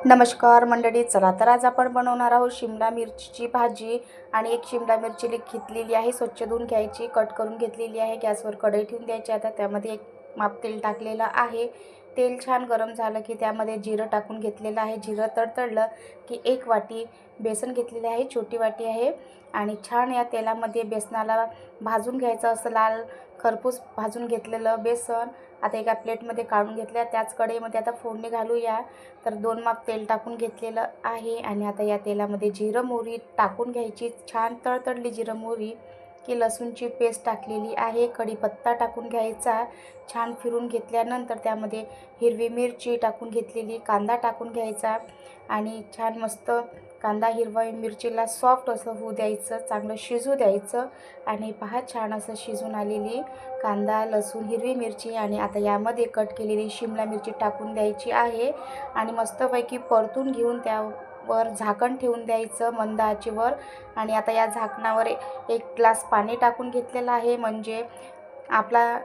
नमस्कार मंडळी, चला तर आज आपण बनवणार आहोत शिमला मिरचीची भाजी। आणि एक शिमला मिरची घेतलेली आहे, स्वच्छ धुवून घ्यायची, कट करून घेतलेली आहे। गॅसवर कढई ठेवून द्यायची। आता त्यामध्ये एक माप तेल टाकलेलं आहे। तेल छान गरम झालं की त्यामध्ये जिरं टाकून घेतलेलं आहे। जिरं तडतडलं की एक वाटी बेसन घेतलेले आहे, छोटी वाटी आहे। आणि छान या तेलामध्ये बेसनाला भाजून घ्यायचं, असं लाल खरपूस भाजून घेतलेलं बेसन आता एका प्लेटमध्ये काढून घेतल्या। त्याच कढईमध्ये आता फोडणी घालूया। तर 2 माप तेल टाकून घेतलेलं आहे। आणि आता या तेलामध्ये जिरं मोहरी टाकून घ्यायची। छान तडतडली जिरं मोहरी की लसूणची पेस्ट टाकलेली आहे, कढीपत्ता टाकून घ्यायचा। छान फिरून घेतल्यानंतर त्यामध्ये हिरवी मिरची टाकून घेतलेली, कांदा टाकून घ्यायचा। आणि छान मस्त कांदा हिरवा मिरचीला सॉफ्ट असं होऊ द्यायचं, चांगलं शिजू द्यायचं। आणि पहा छान असं शिजून आलेली कांदा, लसूण, हिरवी मिरची। आणि आता यामध्ये कट केलेली शिमला मिरची टाकून द्यायची आहे। आणि मस्तपैकी परतून घेऊन त्यावर झाकण ठेवून द्यायचं मंद आचेवर। आणि आता या झाकणावर एक ग्लास पाणी टाकून घेतलेलं आहे, म्हणजे आपला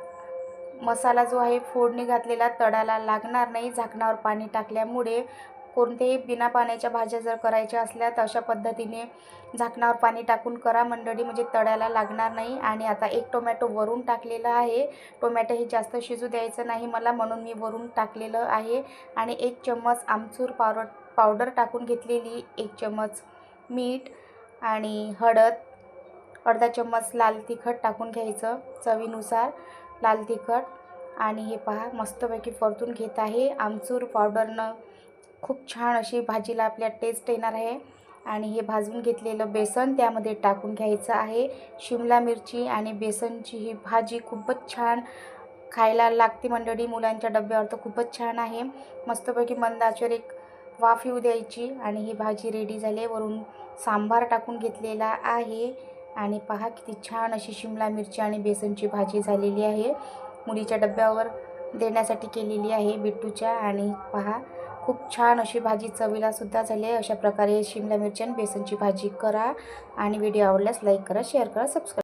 मसाला जो आहे फोडणी घातलेला तळाला लागणार नाही। झाकणावर पाणी टाकल्यामुळे कोणत्याही बिना पाण्याच्या भाज्या जर करायच्या असल्या तर अशा पद्धतीने झाकणावर पाणी टाकून करा मंडळी, म्हणजे तळाला लागणार नाही। आणि आता एक टोमॅटो वरून टाकलेलं आहे। टोमॅटो हे जास्त शिजू द्यायचं नाही मला, म्हणून मी वरून टाकलेलं आहे। आणि 1 चम्मच आमचूर पावडर टाकून घेतलेली, 1 चम्मच मीठ आणि हळद, अर्धा चम्मच लाल तिखट टाकून घ्यायचं, चवीनुसार लाल तिखट। आणि हे पहा मस्तपैकी परतून घेत आहे। आमचूर पावडरनं खूप छान अशी भाजीला आपल्या टेस्ट येणार आहे। आणि हे भाजून घेतलेलं बेसन त्यामध्ये टाकून घ्यायचं आहे। शिमला मिरची आणि बेसनची ही भाजी खूपच छान खायला लागते मंडळी, मुलांच्या डब्यावर तर खूपच छान आहे। मस्तपैकी मंद आचेवर एक वाफ येऊ द्यायची। आणि ही भाजी रेडी झाली। वरून सांबार टाकून घेतलेला आहे। आणि पहा किती छान अशी शिमला मिरची आणि बेसनची भाजी झालेली आहे। मुलीच्या डब्यावर देण्यासाठी केलेली आहे बिट्टूच्या। आणि पहा खूप छान अशी भाजी चवीला सुद्धा झाली आहे। अशा प्रकारे शिमला मिरची आणि बेसनची भाजी करा। आणि व्हिडिओ आवडल्यास लाईक करा, शेअर करा, सबस्क्राईब